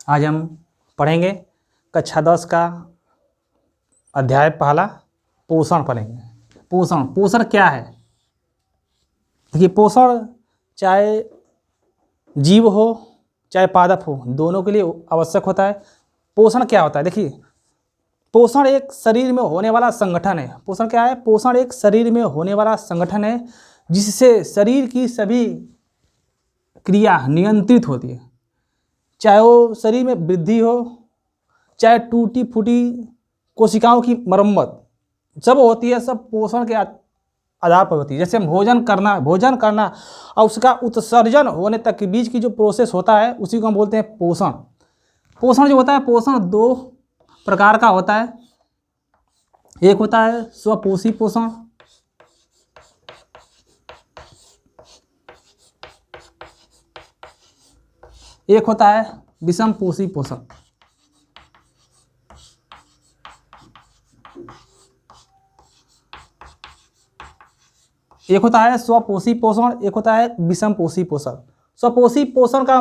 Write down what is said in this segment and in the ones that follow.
आज हम पढ़ेंगे कक्षा 10 का अध्याय पहला पोषण पढ़ेंगे। पोषण पोषण क्या है? देखिए, पोषण चाहे जीव हो चाहे पादप हो, दोनों के लिए आवश्यक होता है। पोषण क्या होता है? देखिए, पोषण एक शरीर में होने वाला संगठन है। पोषण क्या है? पोषण एक शरीर में होने वाला संगठन है जिससे शरीर की सभी क्रिया नियंत्रित होती है, चाहे वो शरीर में वृद्धि हो, चाहे टूटी फूटी कोशिकाओं की मरम्मत, जब होती है सब पोषण के आधार पर होती है। जैसे हम भोजन करना और उसका उत्सर्जन होने तक के बीच की जो प्रोसेस होता है उसी को हम बोलते हैं पोषण। पोषण जो होता है, पोषण दो प्रकार का होता है। एक होता है स्वपोषी पोषण, एक होता है विषमपोषी पोषण। एक होता है स्वपोषी पोषण, एक होता है विषमपोषी पोषण। स्वपोषी पोषण का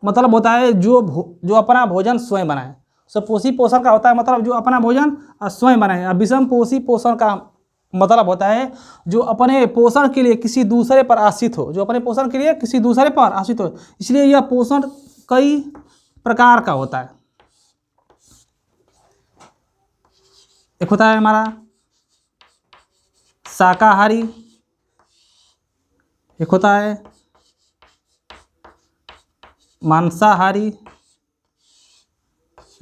मतलब होता है जो अपना भोजन स्वयं बनाए। स्वपोषी पोषण का होता है मतलब जो अपना भोजन स्वयं बनाए। और विषमपोषी पोषण का मतलब होता है जो अपने पोषण के लिए किसी दूसरे पर आश्रित हो, जो अपने पोषण के लिए किसी दूसरे पर आश्रित हो। इसलिए यह पोषण कई प्रकार का होता है। एक होता है हमारा शाकाहारी, एक होता है मांसाहारी, एक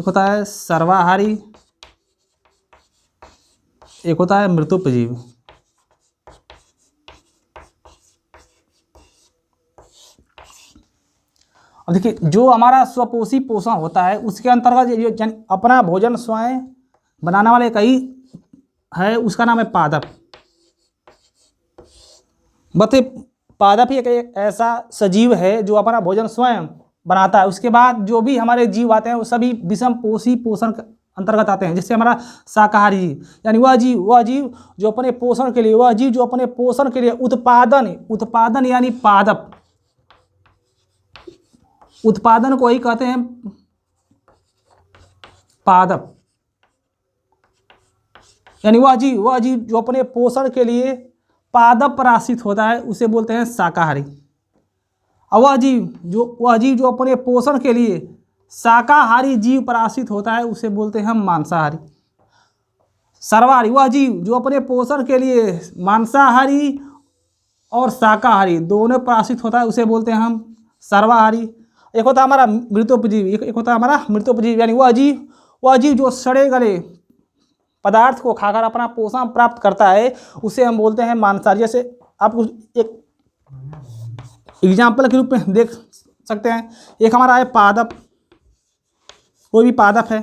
होता है सर्वाहारी, एक होता है मृतोपजीवी। अब देखिए, जो हमारा स्वपोषी पोषण होता है उसके अंतर्गत अपना भोजन स्वयं बनाने वाले कई है, उसका नाम है पादप। बते पादप ही एक ऐसा सजीव है जो अपना भोजन स्वयं बनाता है। उसके बाद जो भी हमारे जीव आते हैं वो सभी विषमपोषी पोषण के अंतर्गत आते हैं। जैसे हमारा शाकाहारी जीव, यानी वह जीव जो अपने पोषण के लिए उत्पादन यानी पादप, उत्पादन को ही कहते हैं पादप। यानी वह जीव जो अपने पोषण के लिए पादप पर आश्रित होता है उसे बोलते हैं शाकाहारी। और वह जीव जो अपने पोषण के लिए शाकाहारी जीव पर आश्रित होता है उसे बोलते हैं हम मांसाहारी। सर्वाहारी, वह जीव जो अपने पोषण के लिए मांसाहारी और शाकाहारी दोनों पर आश्रित होता है उसे बोलते हैं हम सर्वाहारी। एक होता है हमारा मृतोपजीवी, एक होता है हमारा मृतोपजीवी, यानी वह जीव जो सड़े गले पदार्थ को खाकर अपना पोषण प्राप्त करता है उसे हम बोलते हैं मांसाहारी। जैसे आप एक एग्जाम्पल के रूप में देख सकते हैं, एक हमारा है पादप। कोई भी पादप है,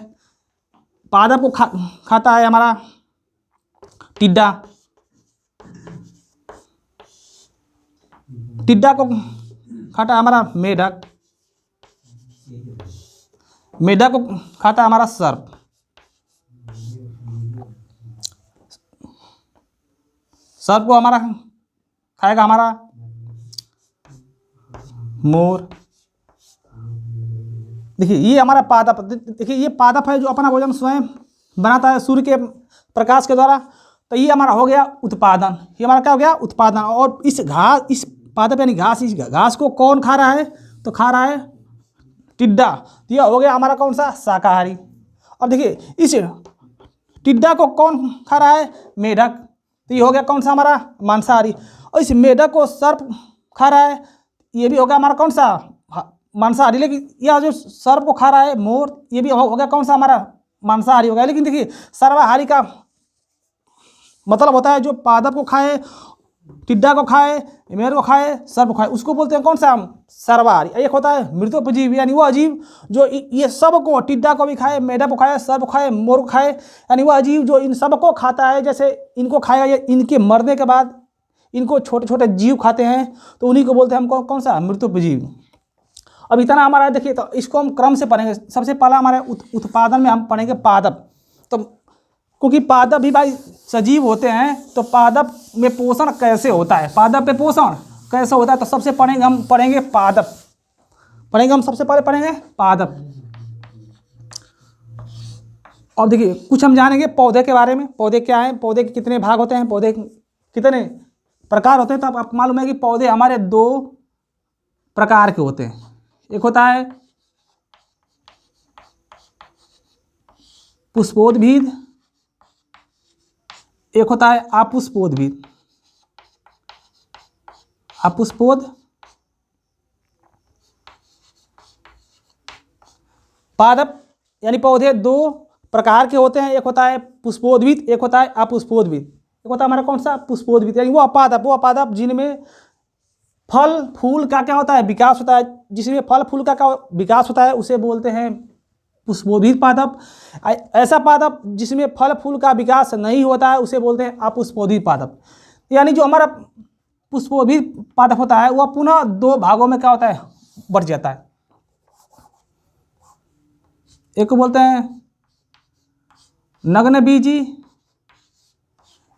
पादप को खाता है हमारा टिड्डा, टिड्डा को खाता है हमारा मेढक, मेढक को खाता है हमारा सर्प, सर्प को हमारा खाएगा हमारा मोर। देखिए, ये हमारा पादप, देखिए ये पादप है जो अपना भोजन स्वयं बनाता है सूर्य के प्रकाश के द्वारा। तो ये हमारा हो गया उत्पादन, ये हमारा क्या हो गया? उत्पादन। और इस पादप यानी घास, इस घास को कौन खा रहा है? तो खा रहा है टिड्डा। तो यह हो गया हमारा कौन सा? शाकाहारी। और देखिए, इस टिड्डा को कौन खा रहा है? मेढक। तो ये हो गया कौन सा? हमारा मांसाहारी। और इस मेढक को सर्प खा रहा है, ये भी हो गया हमारा कौन सा? मांसाहारी। लेकिन यह जो सर्प को खा रहा है मोर, ये भी हो गया कौन सा? हमारा मांसाहारी हो गया। लेकिन देखिए, सर्वाहारी का मतलब होता है जो पादप को खाए, टिड्डा को खाए, मेढक को खाए, सर्प को खाए, उसको बोलते हैं कौन सा? सर्वाहारी। एक होता है मृतोपजीवी, यानी वह जीव जो ये सब को, टिड्डा को भी खाए, मेढक को खाए, सर्प को खाए, मोर को खाए, यानी वह जीव जो इन सब को खाता है। जैसे इनको खाएगा, ये इनके मरने के बाद इनको छोटे छोटे जीव खाते हैं, तो उन्हीं को बोलते हैं हम कौन सा? मृतोपजीवी। अब इतना हमारा देखिए, तो इसको हम क्रम से पढ़ेंगे। सबसे पहला हमारे उत्पादन में हम पढ़ेंगे पादप। तो क्योंकि पादप भी भाई सजीव होते हैं, तो पादप में पोषण कैसे होता है, पादप में पोषण कैसे होता है, तो सबसे हम पढ़ेंगे पादप। सबसे पहले पढ़ेंगे पादप। अब देखिए कुछ हम जानेंगे पौधे के बारे में। पौधे क्या हैं, पौधे के कितने भाग होते हैं, पौधे कितने प्रकार होते हैं। तो आपको मालूम है कि पौधे हमारे दो प्रकार के होते हैं। एक होता है पुष्पोद्भिद, एक होता है अपुष्पोद्भिद। अपुष्पोद पादप यानी पौधे दो प्रकार के होते हैं। एक होता है पुष्पोद्भिद, एक होता है अपुष्पोद्भिद। एक होता है हमारा कौन सा, पुष्पोद्भिद, यानी वो अपादप जिनमें फल फूल का क्या होता है, विकास होता है। जिसमें फल फूल का विकास होता है उसे बोलते हैं पुष्पोद्भिद पादप। ऐसा पादप जिसमें फल फूल का विकास नहीं होता है उसे बोलते हैं अपुष्पोद्भिद पादप। यानी जो हमारा पुष्पोद्भिद पादप होता है वह पुनः दो भागों में क्या होता है, बढ़ जाता है। एक को बोलते हैं नग्न बीजी,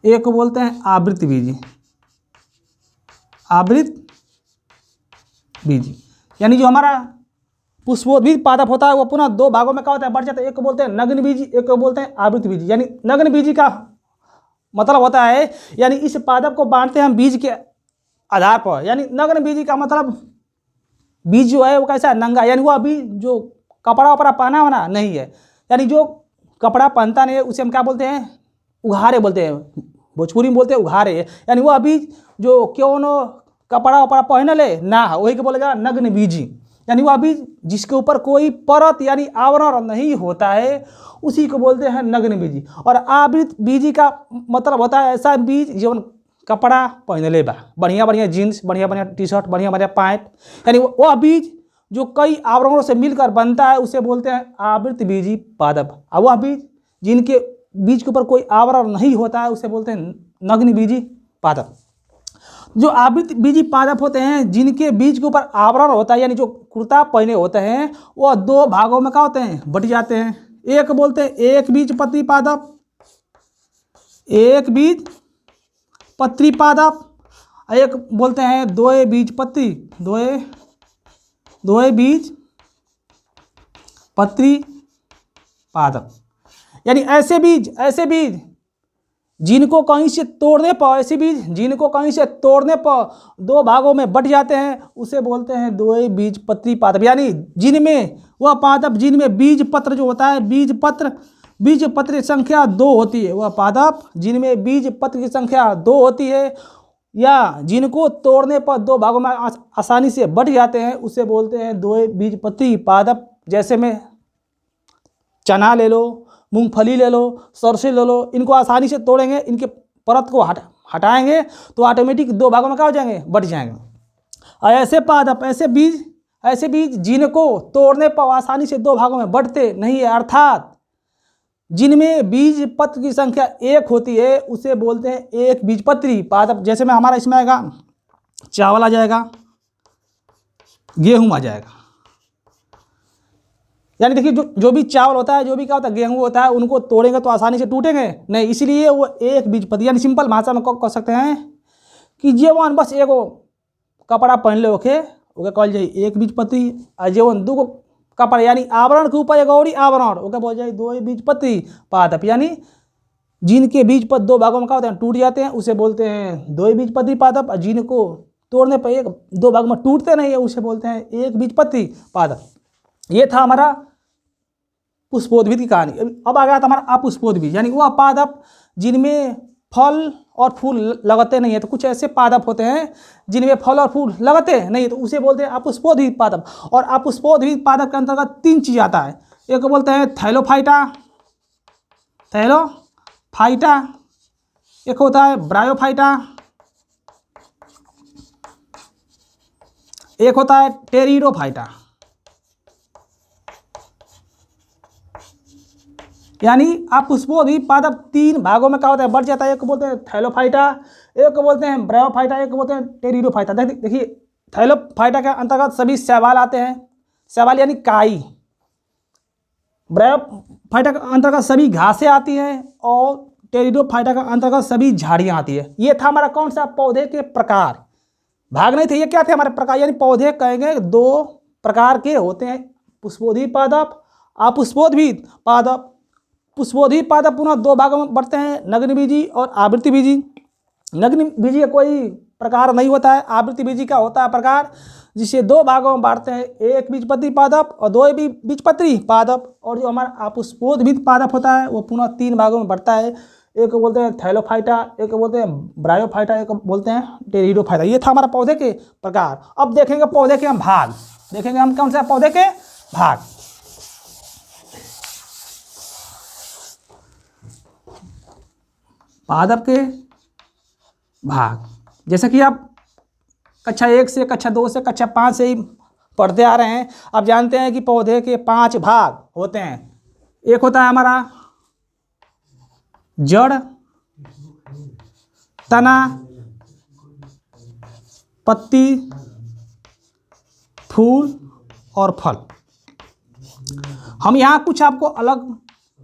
एक को बोलते हैं आवृत बीजी। आवृत बीजी यानी जो हमारा पुष्पोद्भिद पादप होता है वो पुनः दो भागों में क्या होता है, बढ़ जाता है। एक को बोलते हैं नग्न बीजी, एक को बोलते हैं आवृत बीजी। यानी नग्न बीजी का मतलब होता है, यानी इस पादप को बांटते हैं हम बीज के आधार पर। यानी नग्न बीजी का मतलब बीज जो है वो कैसा है, नंगा, यानी वो अभी जो कपड़ा वपड़ा पहना होना नहीं है। यानी जो कपड़ा पहनता नहीं है उसे हम क्या बोलते हैं, उघारे बोलते हैं। भोजपुरी में बोलते हैं उघारे। यानी वो अभी जो क्यों नो कपड़ा वपड़ा पहन ले ना, वही के बोलेगा नग्न बीजी। यानी वो अभी जिसके ऊपर कोई परत यानी आवरण नहीं होता है उसी को बोलते हैं नग्न बीजी। और आवृत बीजी का मतलब होता है ऐसा बीज जो कपड़ा पहन ले बा, बढ़िया बढ़िया जीन्स, बढ़िया बढ़िया टी शर्ट, बढ़िया बढ़िया पैंट, यानी वह बीज जो कई आवरणों से मिलकर बनता है उसे बोलते हैं आवृत बीजी पादप। और वह बीज जिनके बीज के ऊपर कोई आवरण नहीं होता है उसे बोलते हैं नग्न बीजी पादप। जो आवृत बीजी पादप होते हैं जिनके बीज के ऊपर आवरण होता है यानी जो कुर्ता पहने होते हैं वह दो भागों में क्या होते हैं, बट जाते हैं। एक बोलते हैं एक बीज पत्री पादप, एक बीज पत्री पादप, एक बोलते हैं दोए बीज पत्री, दोए बीज पत्री पादप। यानी ऐसे बीज जिनको कहीं से तोड़ने पर, ऐसे बीज जिनको कहीं से तोड़ने पर दो भागों में बट जाते हैं उसे बोलते हैं दोए बीज पत्री पादप। यानी जिनमें वह पादप जिनमें बीज पत्र जो होता है, बीज पत्र की संख्या 2 होती है, वह पादप जिनमें बीज पत्र की संख्या 2 होती है या जिनको तोड़ने पर दो भागों में आसानी से बट जाते हैं उसे बोलते हैं दोए बीज पत्री पादप। जैसे में चना ले लो, मूंगफली ले लो, सरसों ले लो, इनको आसानी से तोड़ेंगे, इनके परत को हटाएंगे तो ऑटोमेटिक दो भागों में क्या हो जाएंगे, बट जाएंगे। और ऐसे पादप, ऐसे बीज जिनको तोड़ने पर आसानी से दो भागों में बढ़ते नहीं है, अर्थात जिनमें बीज पत्र की संख्या 1 होती है उसे बोलते हैं एक बीजपत्री पादप। जैसे में हमारा इसमें आएगा चावल आ जाएगा, गेहूं आ जाएगा। यानी देखिए जो भी चावल होता है, जो भी क्या होता है गेहूं होता है, उनको तोड़ेंगे तो आसानी से टूटेंगे नहीं, इसलिए वो एक बीजपत्री। यानी सिंपल भाषा में कह सकते हैं कि जेवन बस एगो कपड़ा पहन ले ओके कहल जाए एक बीजपत्री, और जेवन दूगो कपड़ा यानी आवरण के ऊपर एक और आवरण ओके बोल जाए दो बीजपत्री पादप। यानी जिनके बीज पत्र दो भागों में क्या होते हैं, टूट जाते हैं उसे बोलते हैं दो बीजपत्री पादप। और जिनको तोड़ने पर एक दो भाग में टूटते नहीं है उसे बोलते हैं एक बीजपत्री पादप। ये था हमारा पुष्पोद्भिद की कहानी। अब आ गया था हमारा अपुष्पोद्भिद, यानी वह पादप जिनमें फल और फूल लगते नहीं है। तो कुछ ऐसे पादप होते हैं जिनमें फल और फूल लगते नहीं, तो उसे बोलते हैं अपुष्पोद्भिद पादप। और अपुष्पोद्भिद पादप के अंतर्गत 3 चीज़ आता है। एक को बोलते हैं थैलोफाइटा, एक होता है ब्रायोफाइटा, एक होता है टेरिडोफाइटा। यानी अपुष्पोद्भिद पादप 3 भागों में क्या होता है, बढ़ जाता है। एक को बोलते हैं थैलोफाइटा, एक को बोलते हैं ब्रायोफाइटा, एक को बोलते हैं टेरिडोफाइटा। देखिए थैलोफाइटा के अंतर्गत सभी शैवाल आते हैं, शैवाल यानी काई। ब्रायोफाइटा के अंतर्गत सभी घासें आती हैं और टेरिडोफाइटा के अंतर्गत सभी झाड़ियाँ आती है। ये था हमारा कौन सा, पौधे के प्रकार। भाग नहीं थे, ये क्या थे हमारे प्रकार। यानी पौधे कहेंगे 2 प्रकार के होते हैं, पुष्पोद्भिद पादप, अपुष्पोद्भिद पादप। पुष्पोद्भी पादप पुनः दो भागों में बढ़ते हैं, नग्न बीजी और आवृत्ति बीजी। नग्न बीजी का कोई प्रकार नहीं होता है, आवृत्ति बीजी का होता है प्रकार, जिसे दो भागों में बांटते हैं, एक बीजपत्री पादप और दो बीजपत्री पादप। और जो हमारा पुष्पोद्भी पादप होता है वो पुनः तीन भागों में बढ़ता है, एक को बोलते हैं थैलोफाइटा, एक को बोलते हैं ब्रायोफाइटा, एक को बोलते हैं टेरिडोफाइटा। ये था हमारा पौधे के प्रकार। अब देखेंगे पौधे के हम भाग, देखेंगे हम कौन सा पौधे के भाग। पादप के भाग, जैसे कि आप कक्षा 1 से कक्षा 2 से कक्षा 5 से ही पढ़ते आ रहे हैं। आप जानते हैं कि पौधे के 5 भाग होते हैं। एक होता है हमारा जड़, तना, पत्ती, फूल और फल। हम यहाँ कुछ आपको अलग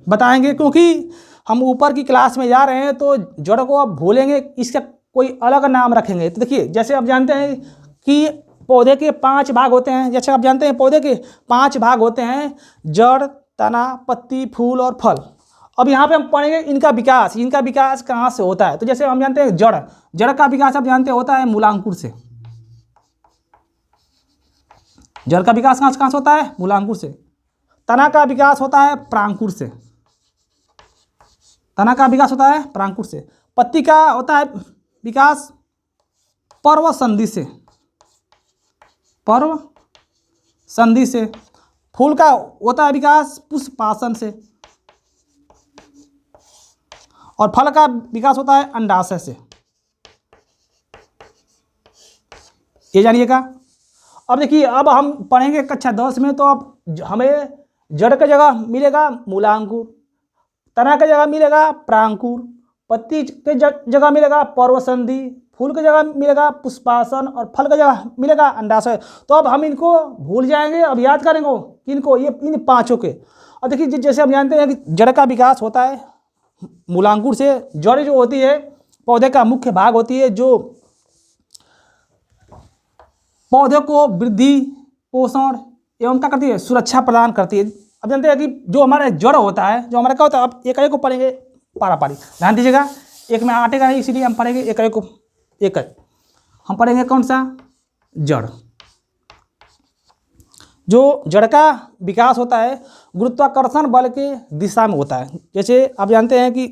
बताएंगे, क्योंकि हम ऊपर की क्लास में जा रहे हैं तो जड़ को आप भूलेंगे, इसका कोई अलग नाम रखेंगे। तो देखिए, जैसे आप जानते हैं कि पौधे के 5 भाग होते हैं, जैसे आप जानते हैं पौधे के 5 भाग होते हैं, जड़, तना, पत्ती, फूल और फल। अब यहाँ पे हम पढ़ेंगे इनका विकास कहाँ से होता है। तो जैसे हम जानते हैं जड़ का विकास आप जानते होता है मूलांकुर से। जड़ का विकास कहाँ से होता है? मूलांकुर से। तना का विकास होता है प्रांकुर से। तना का विकास होता है प्रांकुर से। पत्ती का होता है विकास पर्व संधि से। पर्व संधि से। फूल का होता है विकास पुष्पासन से। और फल का विकास होता है अंडाशय से। ये जानिएगा। अब देखिए, अब हम पढ़ेंगे कक्षा 10 में, तो अब हमें जड़ की जगह मिलेगा मूलांकुर, तना की जगह मिलेगा प्रांकुर, पत्ती के जगह मिलेगा पर्वसंधि, फूल की जगह मिलेगा पुष्पासन और फल की जगह मिलेगा अंडाशय। तो अब हम इनको भूल जाएंगे, अब याद करेंगे किनको? ये इन 5 के। अब देखिए, जैसे हम जानते हैं कि जड़ का विकास होता है मूलांकुर से। जड़ जो होती है पौधे का मुख्य भाग होती है, जो पौधे को वृद्धि, पोषण एवं क्या करती है? सुरक्षा प्रदान करती है। अब जानते हैं कि जो हमारा जड़ होता है, जो हमारा क्या होता है, अब एक एक को पढ़ेंगे पारा पारी, ध्यान दीजिएगा। एक में आटेगा नहीं, इसीलिए हम पढ़ेंगे एक एक को। एक हम पढ़ेंगे कौन सा? जड़। जो जड़ का विकास होता है गुरुत्वाकर्षण बल के दिशा में होता है। जैसे आप जानते हैं कि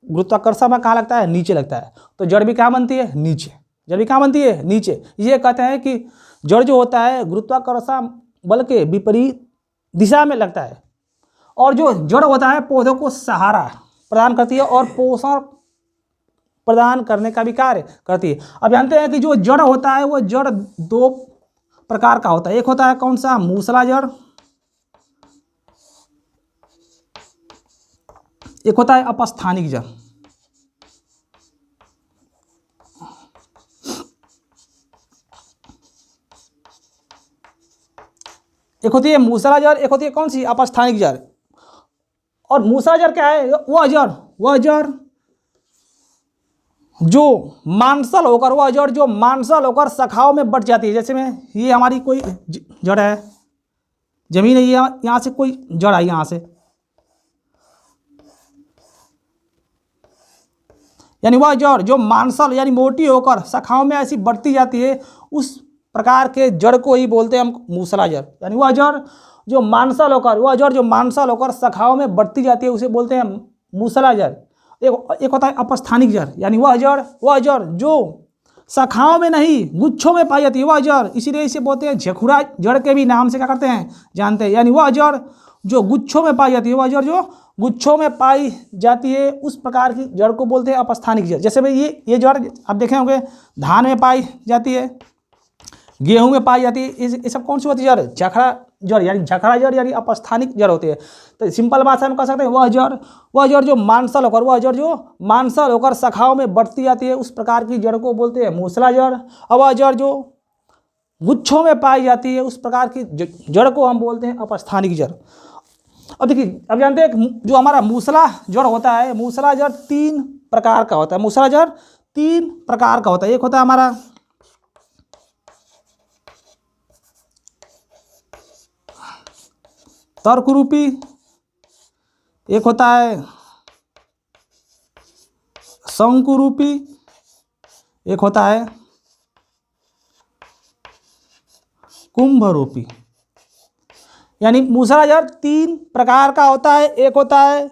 गुरुत्वाकर्षण में कहाँ लगता है? नीचे लगता है। तो जड़ भी कहाँ बनती है? नीचे। जड़ भी कहाँ बनती है? नीचे। ये कहते हैं कि जड़ जो होता है गुरुत्वाकर्षण बल के विपरीत दिशा में लगता है। और जो जड़ होता है पौधों को सहारा प्रदान करती है और पोषण प्रदान करने का भी कार्य करती है। अब जानते हैं कि जो जड़ होता है वो जड़ 2 प्रकार का होता है। एक होता है कौन सा? मूसला जड़। एक होता है अपस्थानिक जड़। एक होती है मूसला जड़, एक होती है कौन सी? अपस्थानिक जड़। और मूसला जड़ क्या है? वह जड़ जो मांसल होकर शाखाओं में बढ़ जाती है। जैसे में ये हमारी कोई जड़ है, जमीन है, यहाँ से कोई जड़ आई, यहाँ से, यानी वह जड़ जो मांसल यानी मोटी होकर शाखाओं में ऐसी बढ़ती जाती है, उस प्रकार के जड़ को ही बोलते हैं हम मूसला जड़। यानी वह जड़ जो मांसल होकर शाखाओं में बढ़ती जाती है, उसे बोलते हैं मूसला जड़। एक होता है अपस्थानिक जड़, यानी वह जड़ जो शाखाओं में नहीं गुच्छों में पाई जाती है, वह जड़। इसीलिए इसे बोलते हैं झखुरा जड़ के भी नाम से क्या करते हैं? जानते हैं। यानी वह जड़ जो गुच्छों में पाई जाती है, वह जड़ जो गुच्छों में पाई जाती है, उस प्रकार की जड़ को बोलते हैं अपस्थानिक जड़। जैसे भाई ये जड़ आप देखे होंगे धान में पाई जाती है, गेहूं में पाई जाती है। ये सब कौन सी होती है जड़? झखरा जड़, यानी झखरा जड़ यानी अपस्थानिक जड़ होती है। तो सिंपल भाषा में कह सकते हैं वह जड़ जो मांसल होकर शाखाओं में बढ़ती जाती है, उस प्रकार की जड़ को बोलते हैं मूसला जड़। और वह जड़ जो गुच्छों में पाई जाती है, उस प्रकार की जड़ को हम बोलते हैं अपस्थानिक जड़। अब देखिए, अब जानते हैं जो हमारा मूसला जड़ होता है, मूसला जड़ 3 प्रकार का होता है। मूसला जड़ 3 प्रकार का होता है। एक होता है हमारा तर्करूपी, एक होता है शंकुरूपी, एक होता है कुंभरूपी। यानी मूसला जड़ तीन प्रकार का होता है, एक होता है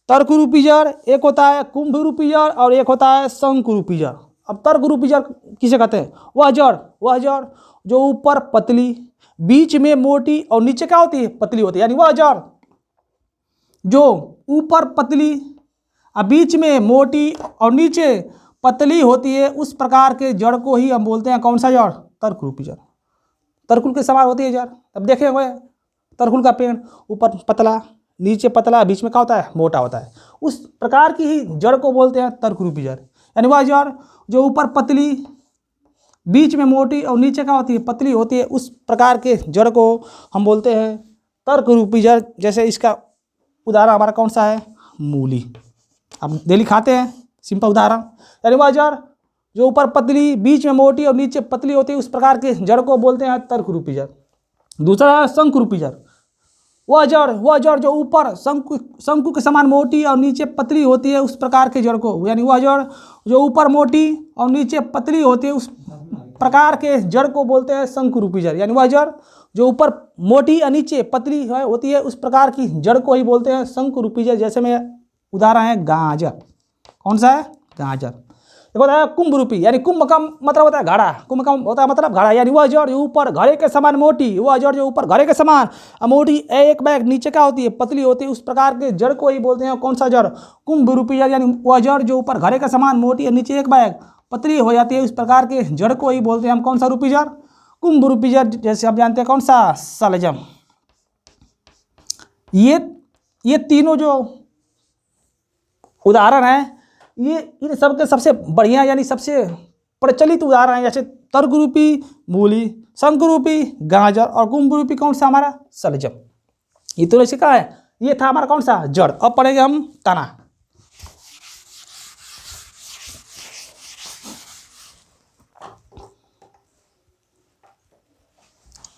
तर्करूपी जड़, एक होता है कुंभरूपी जड़ और एक होता है शंकुरूपी जड़। अब तर्करूपी जड़ किसे कहते हैं? वह जड़ जो ऊपर पतली, बीच में मोटी और नीचे क्या होती है? पतली होती है। यानी वह जड़ जो ऊपर पतली और बीच में मोटी और नीचे पतली होती है, उस प्रकार के जड़ को ही हम बोलते हैं कौन सा जड़? तर्करूपी जड़। तरकुल के समान होती है जड़। अब देखे हुए तरकुल का पेड़ ऊपर पतला, नीचे पतला, बीच में क्या होता है? मोटा होता है। उस प्रकार की ही जड़ को बोलते हैं तर्करूपी जड़। यानी वह जड़ जो ऊपर पतली, बीच में मोटी और नीचे क्या होती है? पतली होती है, उस प्रकार के जड़ को हम बोलते हैं तर्करूपी जड़। जैसे इसका उदाहरण हमारा कौन सा है? मूली। अब डेली खाते हैं, सिंपल उदाहरण। यानी वह जड़ जो ऊपर पतली, बीच में मोटी और नीचे पतली होती है, उस प्रकार के जड़ को बोलते हैं तर्करूपी जड़। दूसरा है शंकुरूपी जड़। वह जड़ जो ऊपर शंकु के समान मोटी और नीचे पतली होती है, उस प्रकार के जड़ को, यानी वह जड़ जो ऊपर मोटी और नीचे पतली होती है, उस प्रकार के जड़ को बोलते हैं शंकुरूपी जड़। यानी वह जड़ जो ऊपर मोटी और नीचे पतली होती है, उस प्रकार की जड़ को ही बोलते हैं शंकुरूपी जड़। जैसे में उदाहरण है गाजर। कौन सा है? गाजर। एक होता है कुंभरूपी, यानी कुंभ का मतलब होता है घड़ा, कुंभ का होता है मतलब घड़ा। यानी वह जड़ जो ऊपर घड़े के समान मोटी, वह जड़ जो ऊपर घड़े के समान मोटी, एक बैग नीचे क्या होती है? पतली होती है, उस प्रकार के जड़ को ही बोलते हैं कौन सा जड़? कुंभरूपी जड़। यानी वह जड़ जो ऊपर घड़े के समान मोटी और नीचे एक बैग पतली हो जाती है, उस प्रकार के जड़ को ही बोलते हैं हम कौन सा रूपी जड़? कुंभरूपी जड़। जैसे आप जानते हैं कौन सा? शलजम। ये तीनों जो उदाहरण है, ये इन सबके सबसे बढ़िया यानी सबसे प्रचलित उदाहरण है। जैसे तर्करूपी मूली, शंकुरूपी गाजर और कुंभरूपी कौन सा? हमारा शलजम। ये तो ऐसे का है, ये था हमारा कौन सा? जड़। अब पढ़ेंगे हम तना।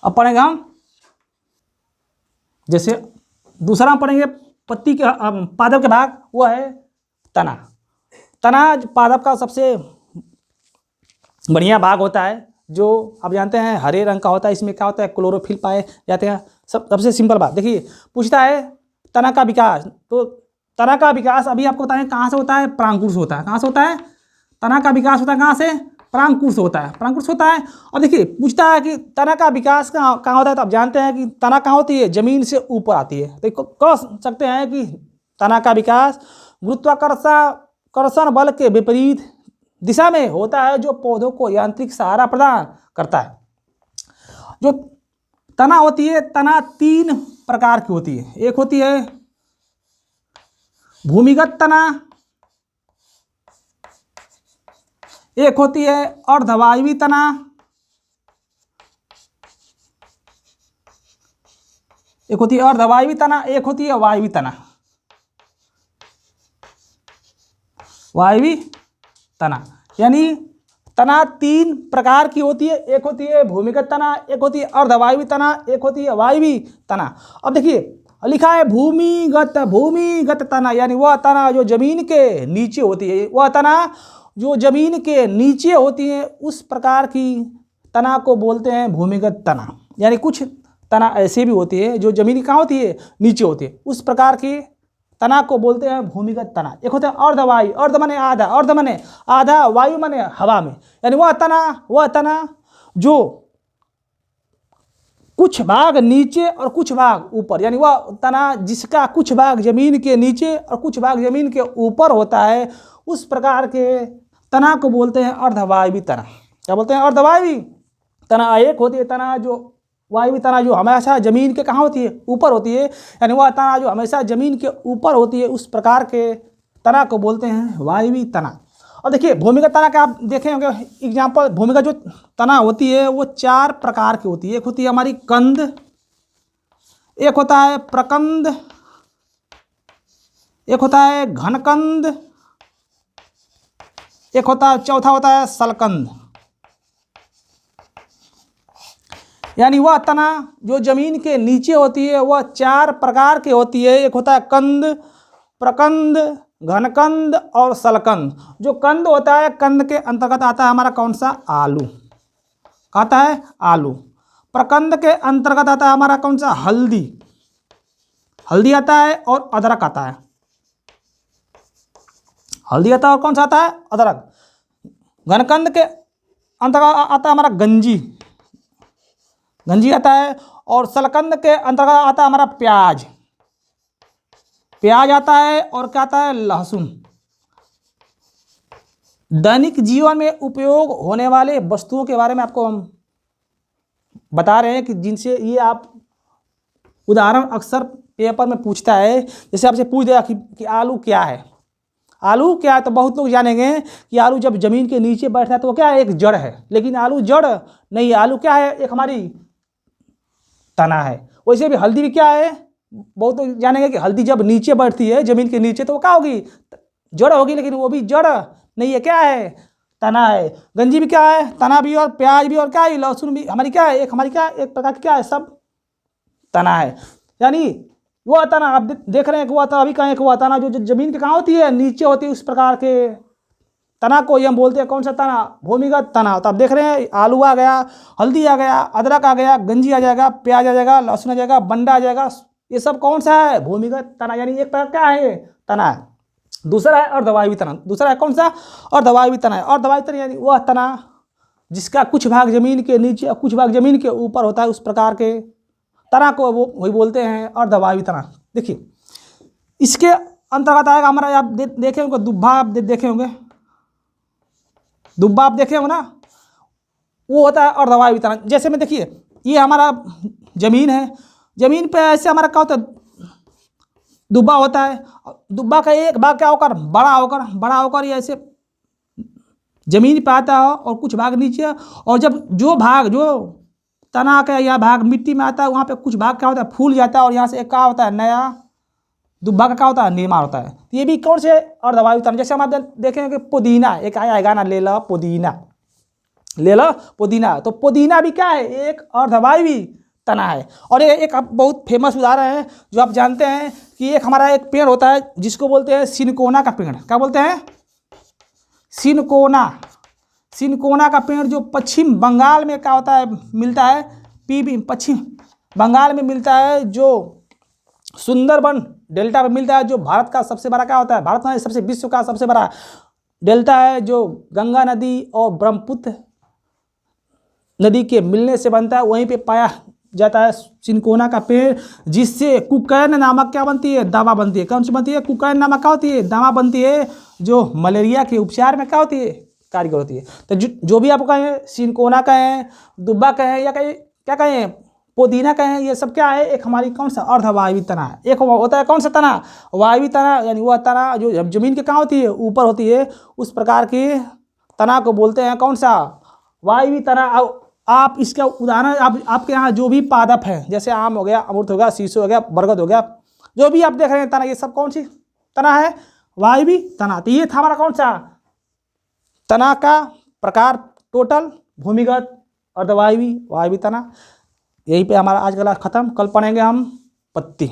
अब पढ़ेंगे हम, जैसे दूसरा पढ़ेंगे पत्ती के पादप के भाग, वो है तना। तना पादप का सबसे बढ़िया भाग होता है, जो आप जानते हैं हरे रंग का होता है। इसमें क्या होता है? क्लोरोफिल पाए जाते हैं। सबसे सिंपल बात देखिए, पूछता है तना का विकास। तो तना का विकास अभी आपको बताएं कहाँ से होता है? परांकुर से होता है। कहाँ से होता है? तना का विकास होता है कहाँ से? परांकुर से होता है। परांकुर से होता है। और देखिए पूछता है कि तना का विकास कहाँ होता है, तो आप जानते हैं कि तना कहाँ होती है? जमीन से ऊपर आती है। तो कह सकते हैं कि तना का विकास गुरुत्वाकर्षण बल के विपरीत दिशा में होता है, जो पौधों को यांत्रिक सहारा प्रदान करता है। जो तना होती है, तना तीन प्रकार की होती है। एक होती है भूमिगत तना, एक होती है अर्धवायवी तना, एक होती है अर्धवायवी तना, एक होती है वायवी तना। वायवी तना यानी तना तीन प्रकार की होती है। एक होती है भूमिगत तना, एक होती है अर्धवायवी तना, एक होती है वायवी तना। अब देखिए लिखा है भूमिगत तना, यानी वह तना जो जमीन के नीचे होती है, वह तना जो जमीन के नीचे होती है, उस प्रकार की तना को बोलते हैं भूमिगत तना। यानी कुछ तना ऐसे भी होती है जो जमीन कहाँ होती है? नीचे होती है, उस प्रकार की तना को बोलते हैं भूमिगत तना। एक होता है अर्धवायु, अर्ध मने आधा, अर्ध मने आधा, वायु मने हवा में। यानी वह तना जो कुछ भाग नीचे और कुछ भाग ऊपर, यानी वह तना जिसका कुछ भाग जमीन के नीचे और कुछ भाग जमीन के ऊपर होता है, उस प्रकार के तना को बोलते हैं अर्धवायवी तना। क्या बोलते हैं? अर्धवायवी तना। एक होती है तना जो वायवी तना जो हमेशा जमीन के कहाँ होती है? ऊपर होती है। यानी वह तना जो हमेशा जमीन के ऊपर होती है, उस प्रकार के तना को बोलते हैं वायवी तना। और देखिए भूमिगत तना का आप देखे होंगे एग्जाम्पल। भूमिगत जो तना होती है वो चार प्रकार की होती है। एक होती है हमारी कंद, एक होता है प्रकंद, एक होता है घनकंद, एक होता है चौथा होता है सलकंद। यानी वह तना जो जमीन के नीचे होती है, वह चार प्रकार की होती है। एक होता है कंद, प्रकंद, घनकंद और सलकंद। जो कंद होता है, कंद के अंतर्गत आता है हमारा कौन सा? आलू। आता है आलू। प्रकंद के अंतर्गत आता है हमारा कौन सा? हल्दी। हल्दी आता है और अदरक आता है। हल्दी आता है और कौन सा आता है? अदरक। घनकंद के अंतर्गत आता है हमारा गंजी। गंजी आता है। और सलकंद के अंतर्गत आता है हमारा प्याज। प्याज आता है। और क्या आता है? लहसुन। दैनिक जीवन में उपयोग होने वाले वस्तुओं के बारे में आपको हम बता रहे हैं कि जिनसे ये आप उदाहरण अक्सर पेपर में पूछता है। जैसे आपसे पूछ दिया कि आलू क्या है। आलू क्या है तो बहुत लोग जानेंगे कि आलू जब जमीन के नीचे बैठता है तो वो क्या है? एक जड़ है। लेकिन आलू जड़ नहीं है। आलू क्या है? एक हमारी तना है। वैसे भी हल्दी भी क्या है? बहुत लोग जानेंगे कि हल्दी जब नीचे बैठती है जमीन के नीचे तो वो क्या होगी? जड़ होगी। लेकिन वो भी जड़ नहीं है, क्या है? तना है। गंजी भी क्या है? तना भी, और प्याज भी, और क्या है? लहसुन भी हमारी क्या है? हमारी क्या, एक प्रकार की क्या है? सब तना है। यानी वो तना आप देख रहे हैं कि वो तना अभी कहें कि वो तना जो जमीन के कहाँ होती है? नीचे होती है। उस प्रकार के तना को हम बोलते हैं कौन सा तना? भूमिगत तना। तो आप देख रहे हैं आलू आ गया, हल्दी आ गया, अदरक आ गया, गंजी आ जाएगा, प्याज आ जाएगा, लहसुन आ जाएगा, बंडा आ जाएगा। ये सब कौन सा है? भूमिगत तना। यानी एक प्रकार क्या है? तना है। दूसरा है अर्धवायवी तना। दूसरा है कौन सा? अर्धवायवी तना है। अर्धवायवी तना यानी वह तना जिसका कुछ भाग जमीन के नीचे और कुछ भाग जमीन के ऊपर होता है। उस प्रकार के तना को वो वही बोलते हैं अर्धवायवी तना। देखिए इसके अंतर्गत आएगा हमारा, आप देखे होंगे दुब्बा, आप देखे होंगे दुब्बा, आप देखे होंगे ना, वो होता है अर्धवायवी तना। जैसे में देखिए ये हमारा जमीन है। जमीन पे ऐसे हमारा क्या होता है? दुब्बा होता है। दुब्बा का एक भाग क्या होकर? बड़ा होकर ये ऐसे जमीन पे आता है और कुछ भाग नीचे। और जब जो भाग जो तना का या भाग मिट्टी में आता है वहाँ पे कुछ भाग क्या होता है? फूल जाता है। और यहाँ से एक क्या होता है? नया दुब्बा का क्या होता है? निर्माण होता है। तो ये भी कौन से अर्धवायु तना? जैसे हम देखें कि पुदीना, एक आया है गाना, ले लो पुदीना, ले लो पुदीना। तो पुदीना भी क्या है? एक अर्धवायवी तना है। और ये एक बहुत फेमस उदाहरण है जो आप जानते हैं कि एक हमारा एक पेड़ होता है जिसको बोलते हैं सिनकोना का पेड़। क्या बोलते हैं? सिनकोना। सिनकोना का पेड़ जो पश्चिम बंगाल में क्या होता है? मिलता है। पश्चिम बंगाल में मिलता है, जो सुंदरबन डेल्टा में मिलता है, जो भारत का सबसे बड़ा क्या होता है? भारत में सबसे विश्व का सबसे बड़ा डेल्टा है, जो गंगा नदी और ब्रह्मपुत्र नदी के मिलने से बनता है। वहीं पे पाया जाता है सिनकोना का पेड़, जिससे कुकैन नामक क्या बनती है? दवा बनती है। कौन सी बनती है? कुकैन नामक क्या होती है? दवा बनती है, जो मलेरिया के उपचार में क्या होती है? कारगर होती है। तो जो भी आप कहें, सिनकोना कहें, दुब्बा कहें, या कहें क्या कहें, पुदीना कहें, ये सब क्या है? एक हमारी कौन सा? अर्धवायवी तना है। एक होता है कौन सा तना? वायवी तना। यानी वह तना जो जमीन के कहाँ होती है? ऊपर होती है। उस प्रकार की तना को बोलते हैं कौन सा? वायवी तना। आप इसका उदाहरण, आपके यहाँ जो भी पादप है, जैसे आम हो गया, अमरूद हो गया, शीशो हो गया, बरगद हो गया, जो भी आप देख रहे हैं तना, ये सब कौन सी तना है? वायवी तना। तो ये था हमारा कौन सा तना का प्रकार? टोटल भूमिगत, अर्धवायवी, वायवी तना। यहीं पे हमारा आज का क्लास खत्म। कल पढ़ेंगे हम पत्ती।